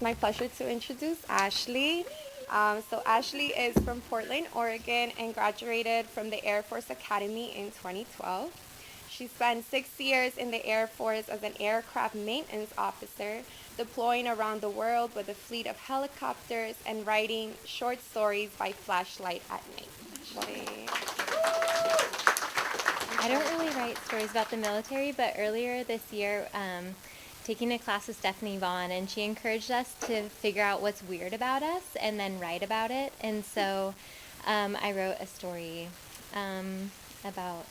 my pleasure to introduce Ashley. So Ashley is from Portland, Oregon, and graduated from the Air Force Academy in 2012. She spent 6 years in the Air Force as an aircraft maintenance officer, deploying around the world with a fleet of helicopters and writing short stories by flashlight at night. Ashley. I don't really write stories about the military, but earlier this year, taking a class with Stephanie Vaughn, and she encouraged us to figure out what's weird about us and then write about it. And so I wrote a story about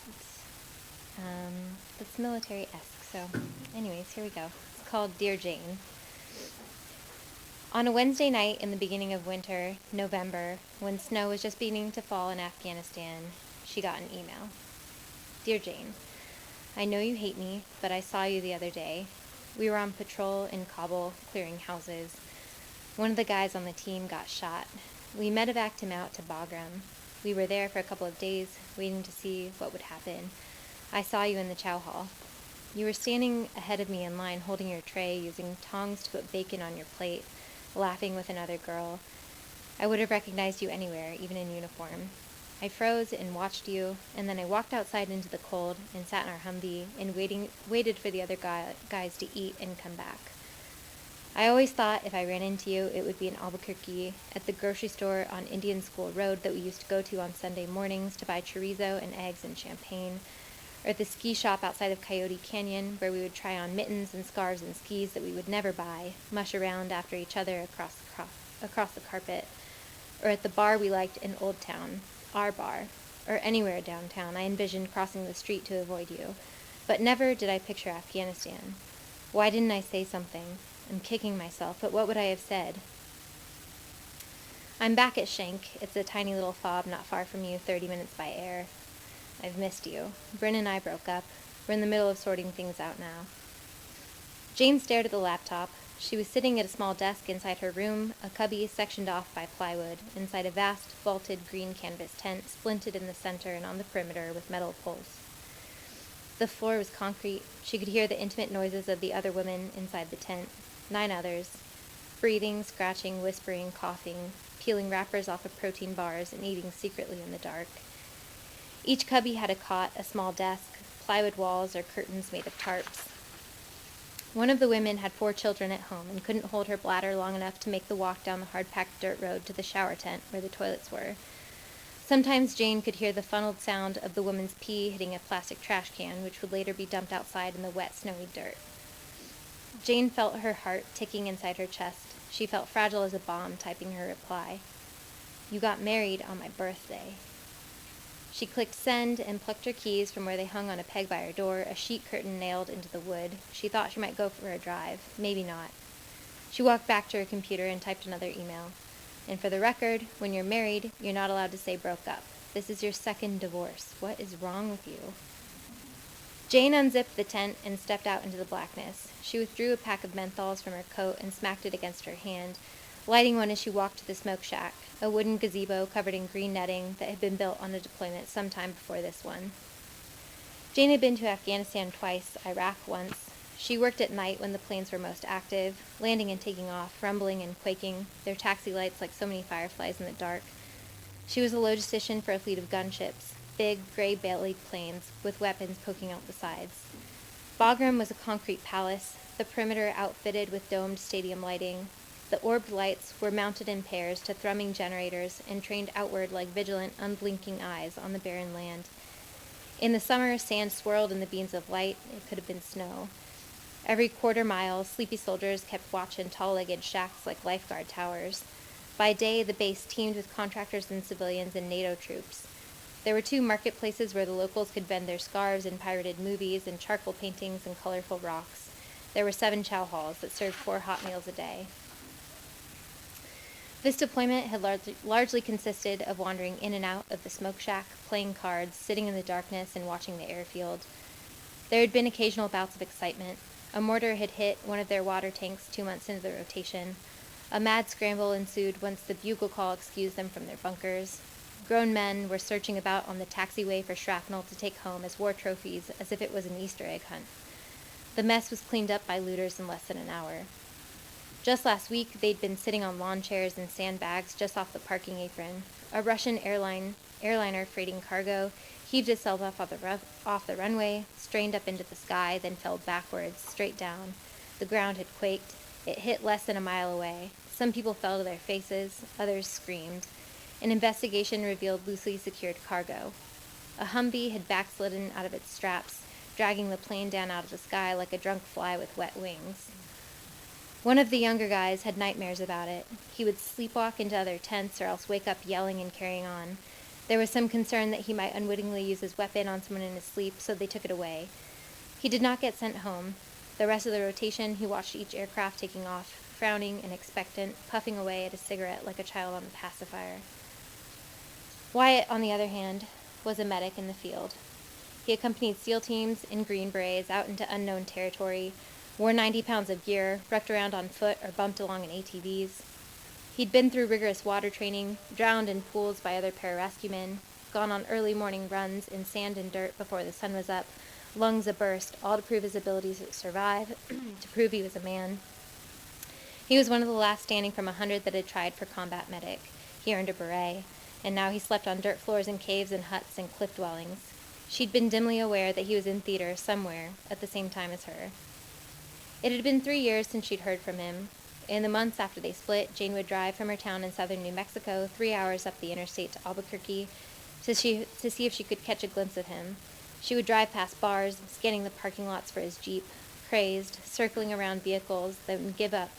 that's military-esque. So, anyways, here we go. It's called Dear Jane. On a Wednesday night in the beginning of winter, November, when snow was just beginning to fall in Afghanistan, she got an email. Dear Jane, I know you hate me, but I saw you the other day. We were on patrol in Kabul, clearing houses. One of the guys on the team got shot. We medevaced him out to Bagram. We were there for a couple of days, waiting to see what would happen. I saw you in the chow hall. You were standing ahead of me in line, holding your tray, using tongs to put bacon on your plate, laughing with another girl. I would have recognized you anywhere, even in uniform. I froze and watched you, and then I walked outside into the cold and sat in our Humvee and waited for the other guys to eat and come back. I always thought if I ran into you, it would be in Albuquerque, at the grocery store on Indian School Road that we used to go to on Sunday mornings to buy chorizo and eggs and champagne, or at the ski shop outside of Coyote Canyon, where we would try on mittens and scarves and skis that we would never buy, mush around after each other across the carpet, or at the bar we liked in Old Town, our bar, or anywhere downtown. I envisioned crossing the street to avoid you, but never did I picture Afghanistan. Why didn't I say something? I'm kicking myself, but what would I have said? I'm back at Shank. It's a tiny little fob not far from you, 30 minutes by air. I've missed you. Bryn and I broke up. We're in the middle of sorting things out now. Jane stared at the laptop. She was sitting at a small desk inside her room, a cubby sectioned off by plywood, inside a vast, vaulted green canvas tent, splinted in the center and on the perimeter with metal poles. The floor was concrete. She could hear the intimate noises of the other women inside the tent, 9 others, breathing, scratching, whispering, coughing, peeling wrappers off of protein bars and eating secretly in the dark. Each cubby had a cot, a small desk, plywood walls or curtains made of tarps. One of the women had 4 children at home and couldn't hold her bladder long enough to make the walk down the hard-packed dirt road to the shower tent where the toilets were. Sometimes Jane could hear the funneled sound of the woman's pee hitting a plastic trash can, which would later be dumped outside in the wet, snowy dirt. Jane felt her heart ticking inside her chest. She felt fragile as a bomb, typing her reply. You got married on my birthday. She clicked send and plucked her keys from where they hung on a peg by her door, a sheet curtain nailed into the wood. She thought she might go for a drive. Maybe not. She walked back to her computer and typed another email. And for the record, when you're married, you're not allowed to say broke up. This is your 2nd divorce. What is wrong with you? Jane unzipped the tent and stepped out into the blackness. She withdrew a pack of menthols from her coat and smacked it against her hand, lighting one as she walked to the smoke shack, a wooden gazebo covered in green netting that had been built on a deployment some time before this one. Jane had been to Afghanistan twice, Iraq once. She worked at night when the planes were most active, landing and taking off, rumbling and quaking, their taxi lights like so many fireflies in the dark. She was a logistician for a fleet of gunships, big, gray-bellied planes with weapons poking out the sides. Bagram was a concrete palace, the perimeter outfitted with domed stadium lighting. The orbed lights were mounted in pairs to thrumming generators and trained outward like vigilant, unblinking eyes on the barren land. In the summer, sand swirled in the beams of light. It could have been snow. Every quarter mile, sleepy soldiers kept watch in tall-legged shacks like lifeguard towers. By day, the base teemed with contractors and civilians and NATO troops. There were 2 marketplaces where the locals could vend their scarves and pirated movies and charcoal paintings and colorful rocks. There were 7 chow halls that served 4 hot meals a day. This deployment had largely consisted of wandering in and out of the smoke shack, playing cards, sitting in the darkness, and watching the airfield. There had been occasional bouts of excitement. A mortar had hit one of their water tanks 2 months into the rotation. A mad scramble ensued once the bugle call excused them from their bunkers. Grown men were searching about on the taxiway for shrapnel to take home as war trophies, as if it was an Easter egg hunt. The mess was cleaned up by looters in less than an hour. Just last week, they'd been sitting on lawn chairs and sandbags just off the parking apron. A Russian airliner freighting cargo heaved itself off the runway, strained up into the sky, then fell backwards, straight down. The ground had quaked. It hit less than a mile away. Some people fell to their faces, others screamed. An investigation revealed loosely secured cargo. A Humvee had backslidden out of its straps, dragging the plane down out of the sky like a drunk fly with wet wings. One of the younger guys had nightmares about it. He would sleepwalk into other tents or else wake up yelling and carrying on. There was some concern that he might unwittingly use his weapon on someone in his sleep, so they took it away. He did not get sent home. The rest of the rotation, he watched each aircraft taking off, frowning and expectant, puffing away at a cigarette like a child on a pacifier. Wyatt, on the other hand, was a medic in the field. He accompanied SEAL teams in Green Berets out into unknown territory, wore 90 pounds of gear, wrecked around on foot or bumped along in ATVs. He'd been through rigorous water training, drowned in pools by other pararescuemen, gone on early morning runs in sand and dirt before the sun was up, lungs aburst, all to prove his abilities to survive, to prove he was a man. He was one of the last standing from 100 that had tried for combat medic. He earned a beret, and now he slept on dirt floors in caves and huts and cliff dwellings. She'd been dimly aware that he was in theater somewhere at the same time as her. It had been 3 years since she'd heard from him. In the months after they split, Jane would drive from her town in southern New Mexico 3 hours up the interstate to Albuquerque to see if she could catch a glimpse of him. She would drive past bars, scanning the parking lots for his Jeep, crazed, circling around vehicles, then give up,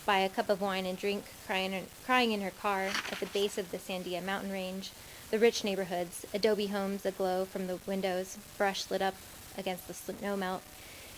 buy a cup of wine and drink, crying in her car at the base of the Sandia mountain range, the rich neighborhoods, adobe homes aglow from the windows, brush lit up against the snow melt,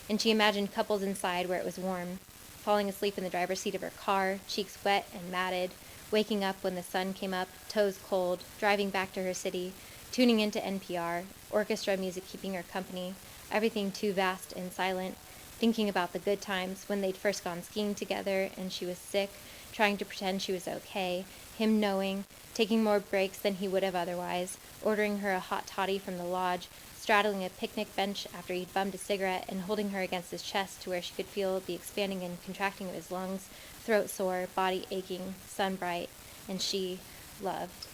and she imagined couples inside where it was warm, falling asleep in the driver's seat of her car, cheeks wet and matted, waking up when the sun came up, toes cold, driving back to her city, tuning into NPR, orchestra music keeping her company, everything too vast and silent, thinking about the good times when they'd first gone skiing together and she was sick, trying to pretend she was okay, him knowing, taking more breaks than he would have otherwise, ordering her a hot toddy from the lodge, straddling a picnic bench after he'd bummed a cigarette and holding her against his chest to where she could feel the expanding and contracting of his lungs, throat sore, body aching, sun bright, and she loved.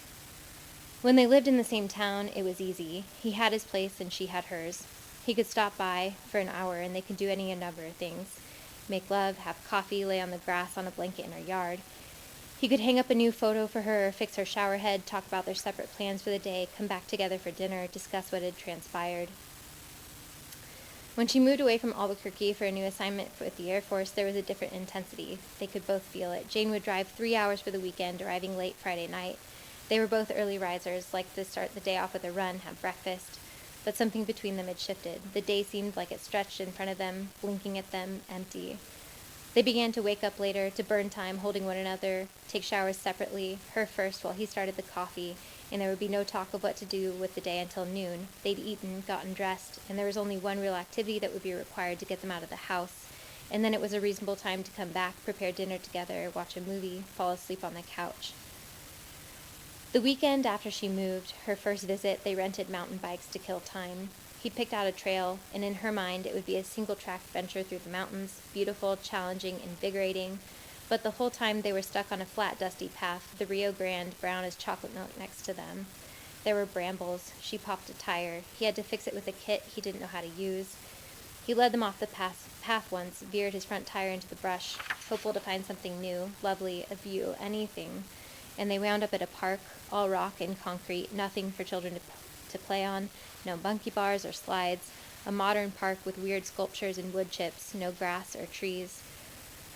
When they lived in the same town, it was easy. He had his place and she had hers. He could stop by for an hour and they could do any number of things. Make love, have coffee, lay on the grass on a blanket in her yard. He could hang up a new photo for her, fix her shower head, talk about their separate plans for the day, come back together for dinner, discuss what had transpired. When she moved away from Albuquerque for a new assignment with the Air Force, there was a different intensity. They could both feel it. Jane would drive 3 hours for the weekend, arriving late Friday night. They were both early risers, liked to start the day off with a run, have breakfast. But something between them had shifted. The day seemed like it stretched in front of them, blinking at them, empty. They began to wake up later, to burn time holding one another, take showers separately, her first while he started the coffee, and there would be no talk of what to do with the day until noon. They'd eaten, gotten dressed, and there was only one real activity that would be required to get them out of the house, and then it was a reasonable time to come back, prepare dinner together, watch a movie, fall asleep on the couch. The weekend after she moved, her first visit, they rented mountain bikes to kill time. He picked out a trail, and in her mind it would be a single-track venture through the mountains, beautiful, challenging, invigorating, but the whole time they were stuck on a flat, dusty path, the Rio Grande brown as chocolate milk next to them. There were brambles. She popped a tire. He had to fix it with a kit he didn't know how to use. He led them off the path once, veered his front tire into the brush, hopeful to find something new, lovely, a view, anything, and they wound up at a park, all rock and concrete, nothing for children to play on, no monkey bars or slides, a modern park with weird sculptures and wood chips, no grass or trees.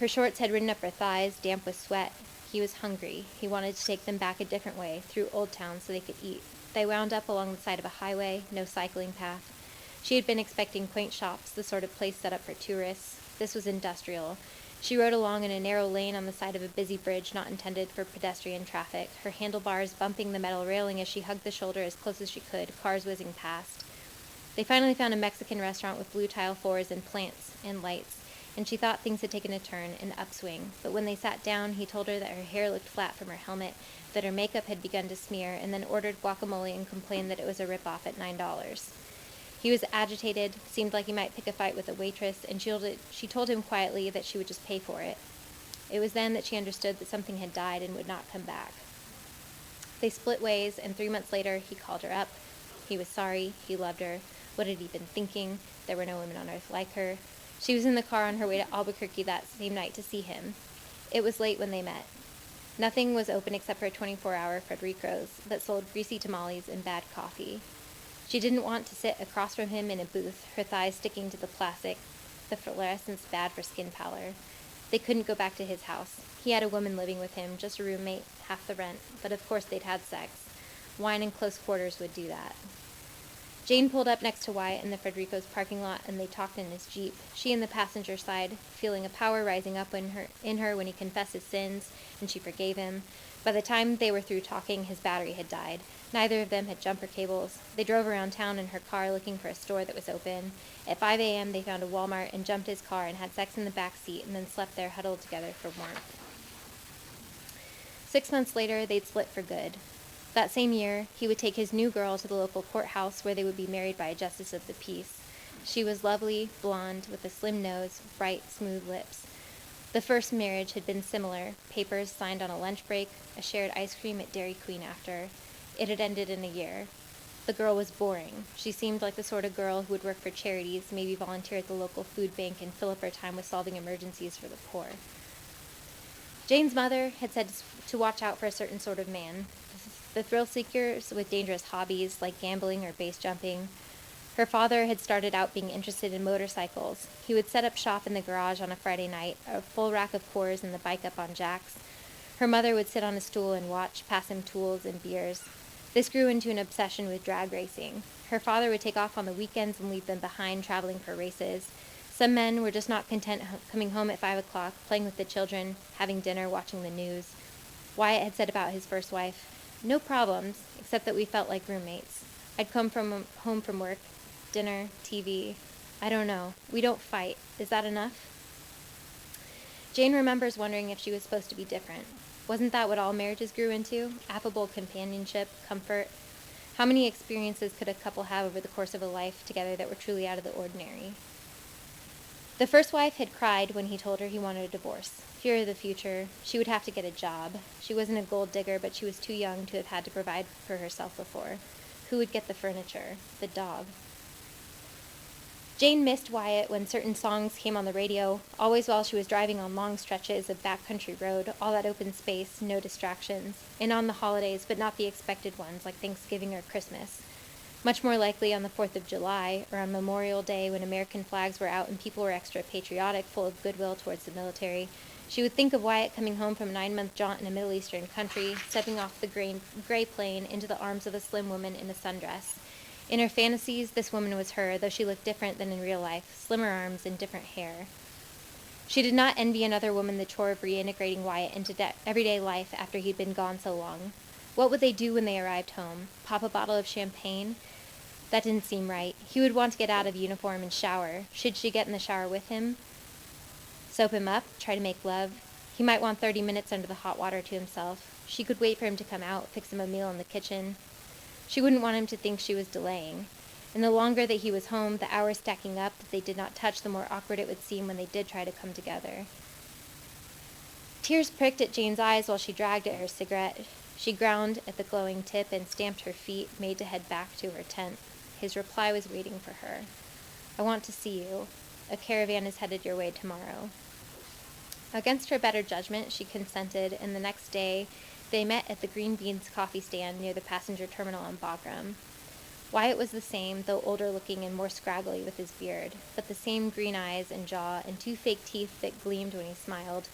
Her shorts had ridden up her thighs, damp with sweat. He was hungry. He wanted to take them back a different way, through Old Town, so they could eat. They wound up along the side of a highway, no cycling path. She had been expecting quaint shops, the sort of place set up for tourists. This was industrial. She rode along in a narrow lane on the side of a busy bridge not intended for pedestrian traffic, her handlebars bumping the metal railing as she hugged the shoulder as close as she could, cars whizzing past. They finally found a Mexican restaurant with blue tile floors and plants and lights, and she thought things had taken a turn, an upswing. But when they sat down, he told her that her hair looked flat from her helmet, that her makeup had begun to smear, and then ordered guacamole and complained that it was a rip-off at $9. He was agitated, seemed like he might pick a fight with a waitress, and she told him quietly that she would just pay for it. It was then that she understood that something had died and would not come back. They split ways, and 3 months later, he called her up. He was sorry. He loved her. What had he been thinking? There were no women on earth like her. She was in the car on her way to Albuquerque that same night to see him. It was late when they met. Nothing was open except for a 24-hour Frederico's that sold greasy tamales and bad coffee. She didn't want to sit across from him in a booth, her thighs sticking to the plastic, the fluorescence bad for skin pallor. They couldn't go back to his house. He had a woman living with him, just a roommate, half the rent, but of course they'd had sex. Wine in close quarters would do that. Jane pulled up next to Wyatt in the Frederico's parking lot, and they talked in his Jeep, she in the passenger side, feeling a power rising up in her when he confessed his sins, and she forgave him. By the time they were through talking, his battery had died. Neither of them had jumper cables. They drove around town in her car looking for a store that was open. At 5 a.m., they found a Walmart and jumped his car and had sex in the back seat and then slept there huddled together for warmth. 6 months later, they'd split for good. That same year, he would take his new girl to the local courthouse where they would be married by a justice of the peace. She was lovely, blonde, with a slim nose, bright, smooth lips. The first marriage had been similar, papers signed on a lunch break, a shared ice cream at Dairy Queen after. It had ended in a year. The girl was boring. She seemed like the sort of girl who would work for charities, maybe volunteer at the local food bank, and fill up her time with solving emergencies for the poor. Jane's mother had said to watch out for a certain sort of man, the thrill seekers with dangerous hobbies like gambling or base jumping. Her father had started out being interested in motorcycles. He would set up shop in the garage on a Friday night, a full rack of Coors and the bike up on jacks. Her mother would sit on a stool and watch, pass him tools and beers. This grew into an obsession with drag racing. Her father would take off on the weekends and leave them behind traveling for races. Some men were just not content coming home at 5 o'clock, playing with the children, having dinner, watching the news. Wyatt had said about his first wife, "No problems, except that we felt like roommates. I'd come home from work, dinner, TV. I don't know. We don't fight. Is that enough?" Jane remembers wondering if she was supposed to be different. Wasn't that what all marriages grew into? Affable companionship, comfort. How many experiences could a couple have over the course of a life together that were truly out of the ordinary? The first wife had cried when he told her he wanted a divorce. Fear of the future. She would have to get a job. She wasn't a gold digger, but she was too young to have had to provide for herself before. Who would get the furniture? The dog. Jane missed Wyatt when certain songs came on the radio, always while she was driving on long stretches of backcountry road, all that open space, no distractions, and on the holidays, but not the expected ones like Thanksgiving or Christmas. Much more likely on the 4th of July, or on Memorial Day when American flags were out and people were extra patriotic, full of goodwill towards the military. She would think of Wyatt coming home from a 9-month jaunt in a Middle Eastern country, stepping off the gray plane into the arms of a slim woman in a sundress. In her fantasies, this woman was her, though she looked different than in real life, slimmer arms and different hair. She did not envy another woman the chore of reintegrating Wyatt into everyday life after he'd been gone so long. What would they do when they arrived home? Pop a bottle of champagne? That didn't seem right. He would want to get out of uniform and shower. Should she get in the shower with him? Soap him up? Try to make love? He might want 30 minutes under the hot water to himself. She could wait for him to come out, fix him a meal in the kitchen. She wouldn't want him to think she was delaying. And the longer that he was home, the hours stacking up that they did not touch, the more awkward it would seem when they did try to come together. Tears pricked at Jane's eyes while she dragged at her cigarette. She ground at the glowing tip and stamped her feet, made to head back to her tent. His reply was waiting for her. "I want to see you. A caravan is headed your way tomorrow." Against her better judgment, she consented, and the next day they met at the Green Beans coffee stand near the passenger terminal on Bagram. Wyatt was the same, though older looking and more scraggly with his beard, but the same green eyes and jaw and 2 fake teeth that gleamed when he smiled.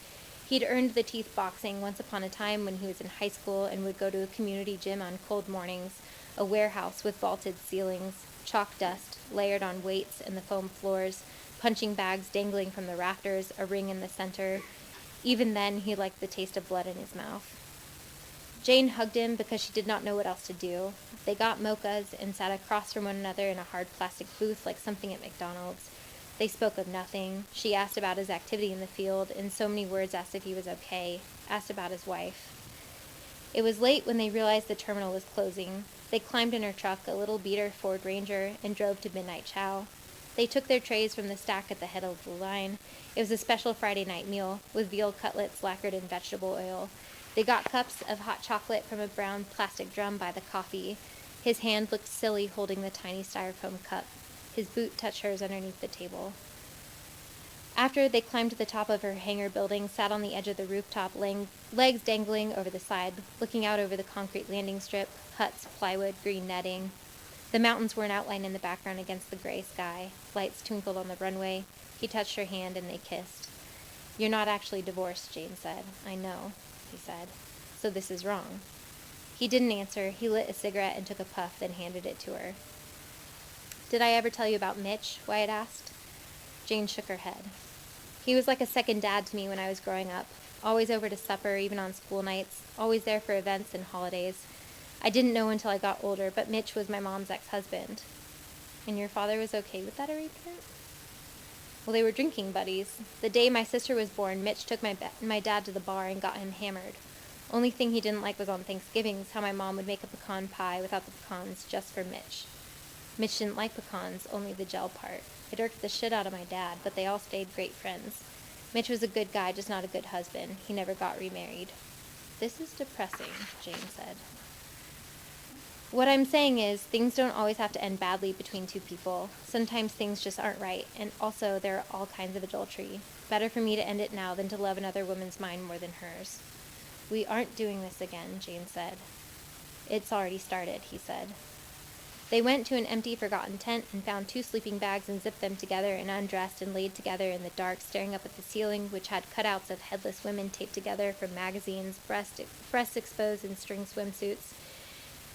He'd earned the teeth boxing once upon a time when he was in high school and would go to a community gym on cold mornings, a warehouse with vaulted ceilings, chalk dust layered on weights and the foam floors, punching bags dangling from the rafters, a ring in the center. Even then, he liked the taste of blood in his mouth. Jane hugged him because she did not know what else to do. They got mochas and sat across from one another in a hard plastic booth like something at McDonald's. They spoke of nothing. She asked about his activity in the field, in so many words asked if he was okay, asked about his wife. It was late when they realized the terminal was closing. They climbed in her truck, a little beater Ford Ranger, and drove to Midnight Chow. They took their trays from the stack at the head of the line. It was a special Friday night meal, with veal cutlets lacquered in vegetable oil. They got cups of hot chocolate from a brown plastic drum by the coffee. His hand looked silly holding the tiny styrofoam cup. His boot touched hers underneath the table. After they climbed to the top of her hangar building, sat on the edge of the rooftop, legs dangling over the side, looking out over the concrete landing strip, huts, plywood, green netting. The mountains were an outline in the background against the gray sky. Lights twinkled on the runway. He touched her hand and they kissed. "You're not actually divorced," Jane said. "I know," he said. "So this is wrong." He didn't answer. He lit a cigarette and took a puff, then handed it to her. "Did I ever tell you about Mitch?" Wyatt asked. Jane shook her head. "He was like a second dad to me when I was growing up. Always over to supper, even on school nights. Always there for events and holidays. I didn't know until I got older, but Mitch was my mom's ex-husband." "And your father was okay with that arrangement?" "Well, they were drinking buddies. The day my sister was born, Mitch took my dad to the bar and got him hammered. Only thing he didn't like was on Thanksgivings how my mom would make a pecan pie without the pecans just for Mitch. Mitch didn't like pecans, only the gel part. It irked the shit out of my dad, but they all stayed great friends. Mitch was a good guy, just not a good husband. He never got remarried." "This is depressing," Jane said. "What I'm saying is, things don't always have to end badly between two people. Sometimes things just aren't right, and also there are all kinds of adultery. Better for me to end it now than to love another woman's mind more than hers." "We aren't doing this again," Jane said. "It's already started," he said. They went to an empty, forgotten tent and found 2 sleeping bags and zipped them together and undressed and laid together in the dark, staring up at the ceiling, which had cutouts of headless women taped together from magazines, breasts exposed in string swimsuits.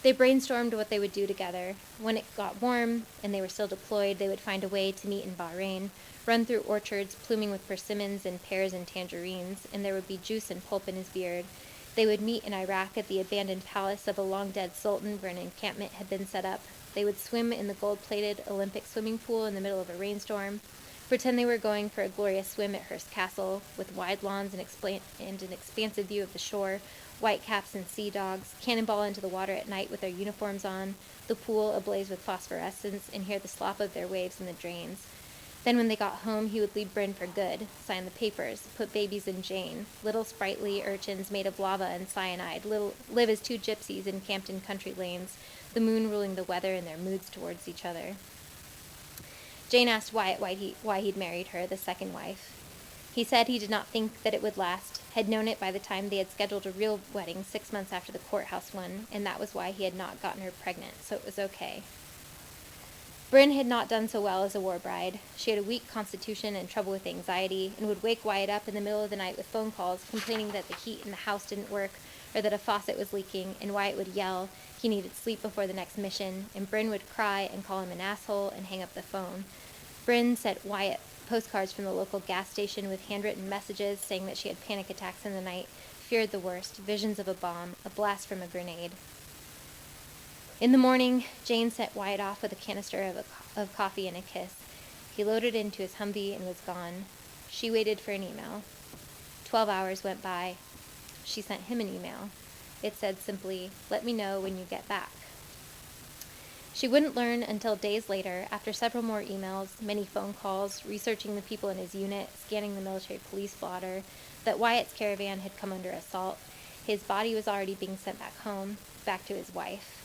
They brainstormed what they would do together. When it got warm and they were still deployed, they would find a way to meet in Bahrain, run through orchards pluming with persimmons and pears and tangerines, and there would be juice and pulp in his beard. They would meet in Iraq at the abandoned palace of a long-dead sultan where an encampment had been set up. They would swim in the gold-plated Olympic swimming pool in the middle of a rainstorm, pretend they were going for a glorious swim at Hearst Castle, with wide lawns and an expansive view of the shore, whitecaps and sea dogs, cannonball into the water at night with their uniforms on, the pool ablaze with phosphorescence, and hear the slop of their waves in the drains. Then when they got home, he would leave Bryn for good, sign the papers, put babies in Jane, little sprightly urchins made of lava and cyanide, live as 2 gypsies encamped in country lanes, the moon ruling the weather and their moods towards each other. Jane asked Wyatt why he'd married her, the second wife. He said he did not think that it would last, had known it by the time they had scheduled a real wedding 6 months after the courthouse one, and that was why he had not gotten her pregnant, so it was okay. Bryn had not done so well as a war bride. She had a weak constitution and trouble with anxiety, and would wake Wyatt up in the middle of the night with phone calls complaining that the heat in the house didn't work or that a faucet was leaking, and Wyatt would yell he needed sleep before the next mission, and Bryn would cry and call him an asshole and hang up the phone. Bryn sent Wyatt postcards from the local gas station with handwritten messages saying that she had panic attacks in the night, feared the worst, visions of a bomb, a blast from a grenade. In the morning, Jane sent Wyatt off with a canister of coffee and a kiss. He loaded into his Humvee and was gone. She waited for an email. 12 hours went by. She sent him an email. It said simply, "Let me know when you get back." She wouldn't learn until days later, after several more emails, many phone calls, researching the people in his unit, scanning the military police blotter, that Wyatt's caravan had come under assault. His body was already being sent back home, back to his wife.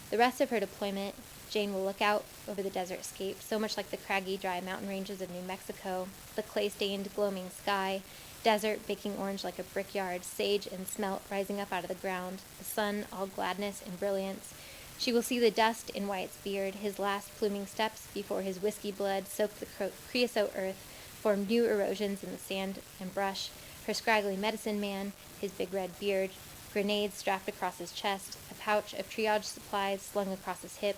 The rest of her deployment, Jane will look out over the desert scape, so much like the craggy, dry mountain ranges of New Mexico, the clay-stained, gloaming sky, desert baking orange like a brickyard, sage and smelt rising up out of the ground, the sun all gladness and brilliance. She will see the dust in Wyatt's beard, his last pluming steps before his whiskey blood soaked the creosote earth, formed new erosions in the sand and brush, her scraggly medicine man, his big red beard, grenades strapped across his chest, a pouch of triage supplies slung across his hip.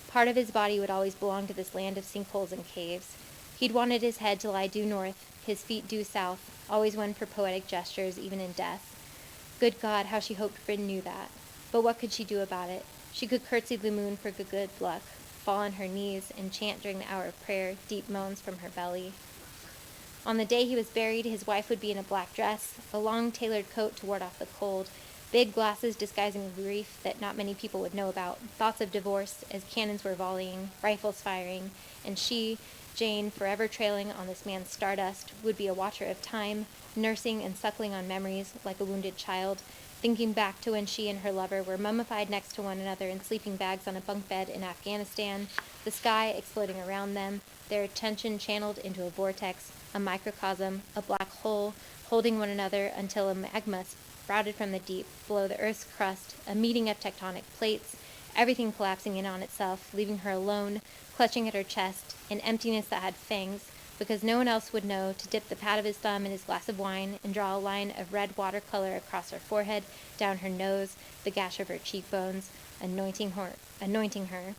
Part of his body would always belong to this land of sinkholes and caves. He'd wanted his head to lie due north, his feet due south, always one for poetic gestures, even in death. Good God, how she hoped Bryn knew that. But what could she do about it? She could curtsy the moon for good luck, fall on her knees, and chant during the hour of prayer, deep moans from her belly. On the day he was buried, his wife would be in a black dress, a long tailored coat to ward off the cold, Big glasses disguising grief that not many people would know about, thoughts of divorce as cannons were volleying, rifles firing, and she, Jane, forever trailing on this man's stardust, would be a watcher of time, nursing and suckling on memories like a wounded child, thinking back to when she and her lover were mummified next to one another in sleeping bags on a bunk bed in Afghanistan, the sky exploding around them, their attention channeled into a vortex, a microcosm, a black hole, holding one another until a magma sprouted from the deep below the Earth's crust, a meeting of tectonic plates, everything collapsing in on itself, leaving her alone, clutching at her chest, an emptiness that had fangs, because no one else would know to dip the pad of his thumb in his glass of wine and draw a line of red watercolor across her forehead, down her nose, the gash of her cheekbones, anointing her.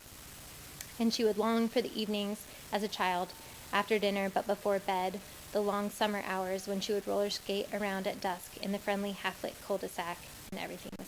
And she would long for the evenings as a child, after dinner but before bed, the long summer hours when she would roller skate around at dusk in the friendly half-lit cul-de-sac, and everything was